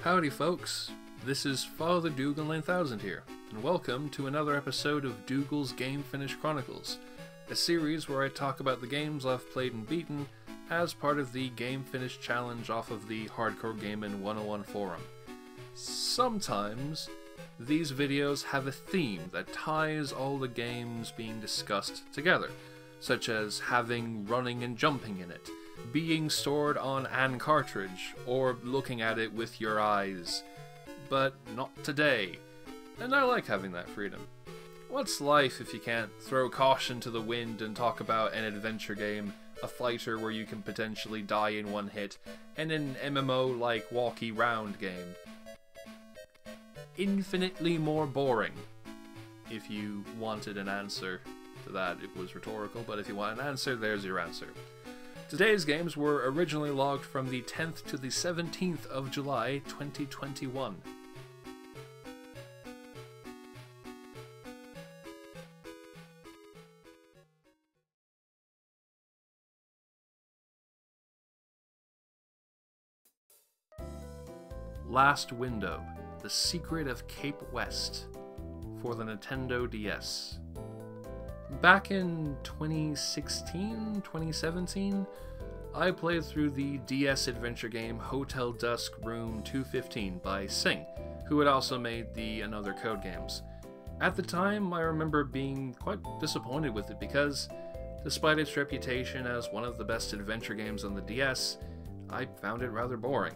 Howdy folks, this is Father Dougal 9000 here, and welcome to another episode of Dougal's Game Finish Chronicles, a series where I talk about the games I've played and beaten as part of the Game Finish Challenge off of the Hardcore Gaming 101 forum. Sometimes these videos have a theme that ties all the games being discussed together, such as having running and jumping in it, being stored on an cartridge, or looking at it with your eyes. But not today, and I like having that freedom. What's life if you can't throw caution to the wind and talk about an adventure game, a fighter where you can potentially die in one hit, and an MMO like walky round game? Infinitely more boring. If you wanted an answer to that, it was rhetorical, but if you want an answer, there's your answer. Today's games were originally logged from the 10th to the 17th of July 2021. Last Window, The Secret of Cape West, for the Nintendo DS. Back in 2016, 2017, I played through the DS adventure game Hotel Dusk Room 215 by Sing, who had also made the Another Code games. At the time, I remember being quite disappointed with it because, despite its reputation as one of the best adventure games on the DS, I found it rather boring.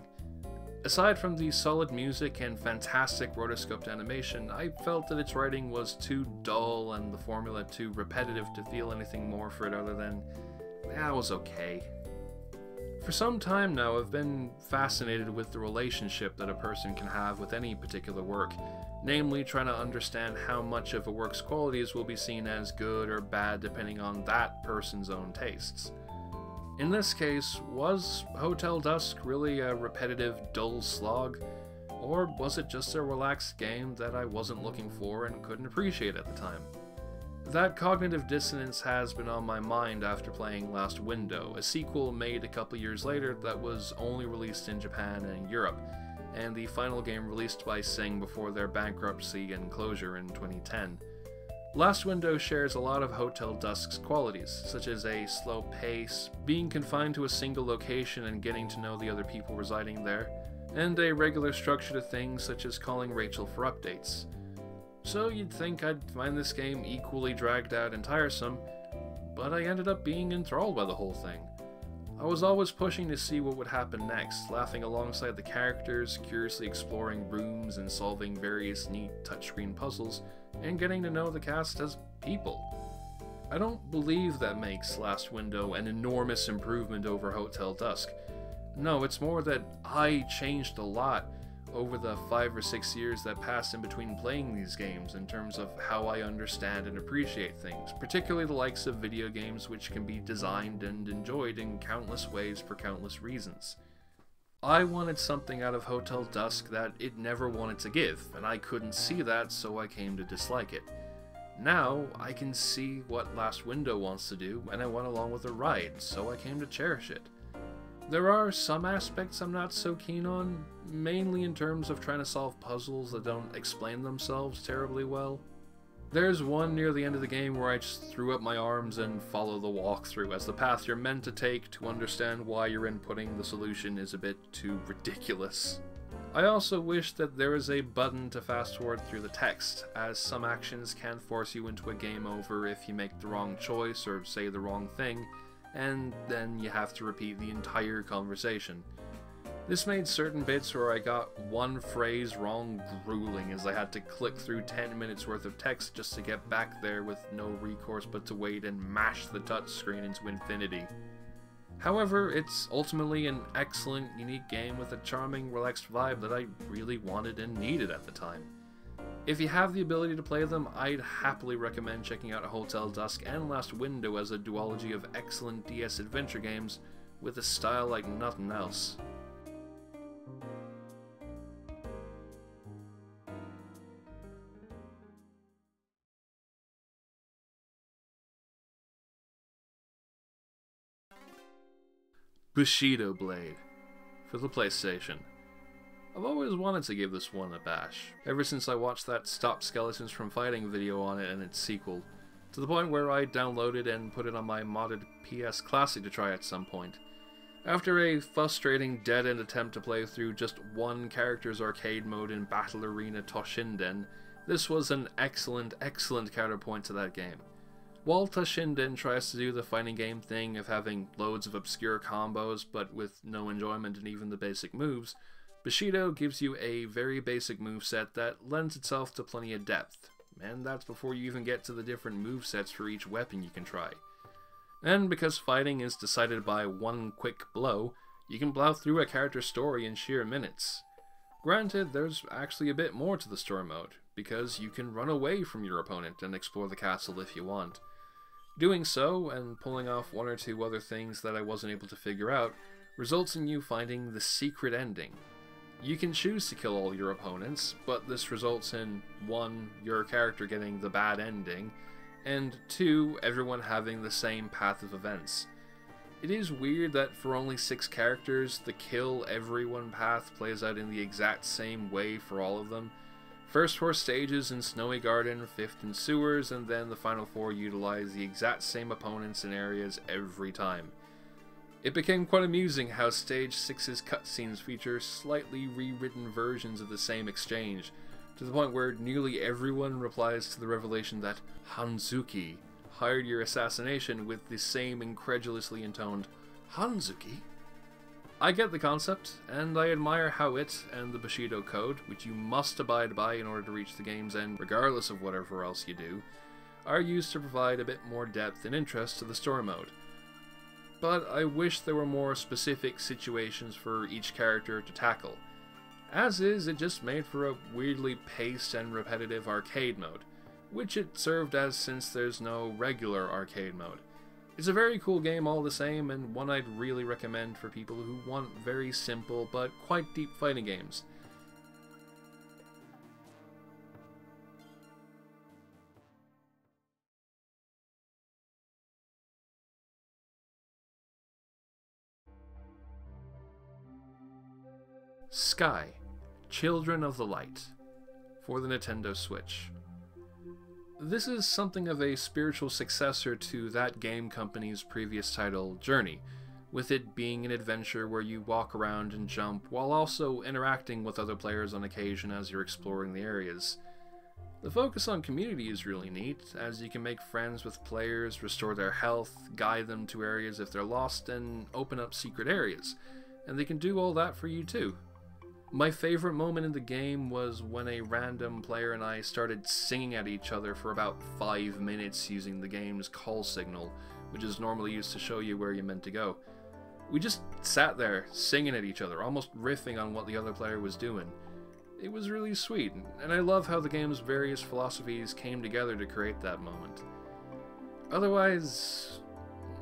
Aside from the solid music and fantastic rotoscoped animation, I felt that its writing was too dull and the formula too repetitive to feel anything more for it other than, it was okay. For some time now, I've been fascinated with the relationship that a person can have with any particular work, namely trying to understand how much of a work's qualities will be seen as good or bad depending on that person's own tastes. In this case, was Hotel Dusk really a repetitive, dull slog, or was it just a relaxed game that I wasn't looking for and couldn't appreciate at the time? That cognitive dissonance has been on my mind after playing Last Window, a sequel made a couple years later that was only released in Japan and Europe, and the final game released by Sing before their bankruptcy and closure in 2010. Last Window shares a lot of Hotel Dusk's qualities, such as a slow pace, being confined to a single location and getting to know the other people residing there, and a regular structure to things such as calling Rachel for updates. So you'd think I'd find this game equally dragged out and tiresome, but I ended up being enthralled by the whole thing. I was always pushing to see what would happen next, laughing alongside the characters, curiously exploring rooms and solving various neat touchscreen puzzles, and getting to know the cast as people. I don't believe that makes Last Window an enormous improvement over Hotel Dusk. No, it's more that I changed a lot over the 5 or 6 years that passed in between playing these games in terms of how I understand and appreciate things, particularly the likes of video games which can be designed and enjoyed in countless ways for countless reasons. I wanted something out of Hotel Dusk that it never wanted to give, and I couldn't see that, so I came to dislike it. Now, I can see what Last Window wants to do, and I went along with the ride, so I came to cherish it. There are some aspects I'm not so keen on, mainly in terms of trying to solve puzzles that don't explain themselves terribly well. There's one near the end of the game where I just threw up my arms and follow the walkthrough, as the path you're meant to take to understand why you're inputting the solution is a bit too ridiculous. I also wish that there was a button to fast forward through the text, as some actions can force you into a game over if you make the wrong choice or say the wrong thing, and then you have to repeat the entire conversation. This made certain bits where I got one phrase wrong grueling, as I had to click through 10 minutes worth of text just to get back there with no recourse but to wait and mash the touchscreen into infinity. However, it's ultimately an excellent, unique game with a charming, relaxed vibe that I really wanted and needed at the time. If you have the ability to play them, I'd happily recommend checking out Hotel Dusk and Last Window as a duology of excellent DS adventure games with a style like nothing else. Bushido Blade for the PlayStation. I've always wanted to give this one a bash, ever since I watched that Stop Skeletons from Fighting video on it and its sequel, to the point where I downloaded and put it on my modded PS Classic to try at some point. After a frustrating dead-end attempt to play through just one character's arcade mode in Battle Arena Toshinden, this was an excellent counterpoint to that game. While Toshinden tries to do the fighting game thing of having loads of obscure combos but with no enjoyment in even the basic moves, Bushido gives you a very basic moveset that lends itself to plenty of depth, and that's before you even get to the different movesets for each weapon you can try. And because fighting is decided by one quick blow, you can plow through a character's story in sheer minutes. Granted, there's actually a bit more to the story mode, because you can run away from your opponent and explore the castle if you want. Doing so, and pulling off one or two other things that I wasn't able to figure out, results in you finding the secret ending. You can choose to kill all your opponents, but this results in 1. Your character getting the bad ending, and 2. Everyone having the same path of events. It is weird that for only 6 characters, the kill everyone path plays out in the exact same way for all of them. First 4 stages in Snowy Garden, 5th in Sewers, and then the final 4 utilize the exact same opponents and areas every time. It became quite amusing how Stage 6's cutscenes feature slightly rewritten versions of the same exchange, to the point where nearly everyone replies to the revelation that Hanzuki hired your assassination with the same incredulously intoned Hanzuki? I get the concept, and I admire how it and the Bushido code, which you must abide by in order to reach the game's end regardless of whatever else you do, are used to provide a bit more depth and interest to the story mode. But I wish there were more specific situations for each character to tackle. As is, it just made for a weirdly paced and repetitive arcade mode, which it served as since there's no regular arcade mode. It's a very cool game all the same, and one I'd really recommend for people who want very simple but quite deep fighting games. Sky, Children of the Light, for the Nintendo Switch. This is something of a spiritual successor to that game company's previous title, Journey, with it being an adventure where you walk around and jump while also interacting with other players on occasion as you're exploring the areas. The focus on community is really neat, as you can make friends with players, restore their health, guide them to areas if they're lost, and open up secret areas, and they can do all that for you too. My favorite moment in the game was when a random player and I started singing at each other for about 5 minutes using the game's call signal, which is normally used to show you where you're meant to go. We just sat there singing at each other, almost riffing on what the other player was doing. It was really sweet, and I love how the game's various philosophies came together to create that moment. Otherwise,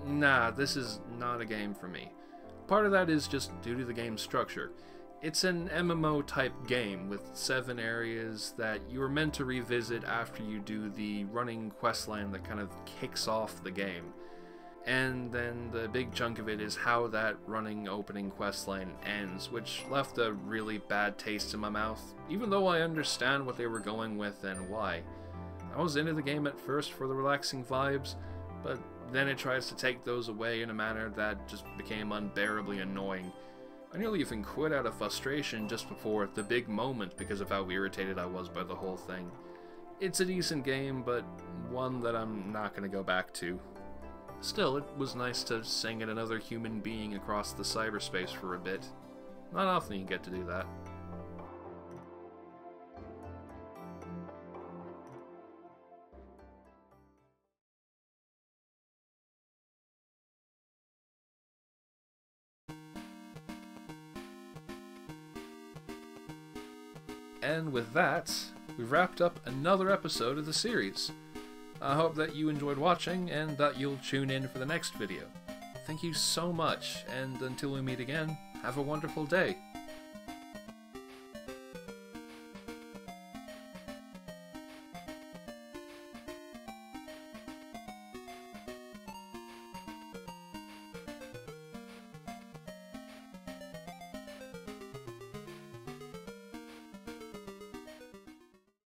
nah, this is not a game for me. Part of that is just due to the game's structure. It's an MMO type game with 7 areas that you are meant to revisit after you do the running questline that kind of kicks off the game. And then the big chunk of it is how that running opening questline ends, which left a really bad taste in my mouth, even though I understand what they were going with and why. I was into the game at first for the relaxing vibes, but then it tries to take those away in a manner that just became unbearably annoying. I nearly even quit out of frustration just before the big moment because of how irritated I was by the whole thing. It's a decent game, but one that I'm not going to go back to. Still, it was nice to sing at another human being across the cyberspace for a bit. Not often you get to do that. And with that, we've wrapped up another episode of the series. I hope that you enjoyed watching and that you'll tune in for the next video. Thank you so much, and until we meet again, have a wonderful day.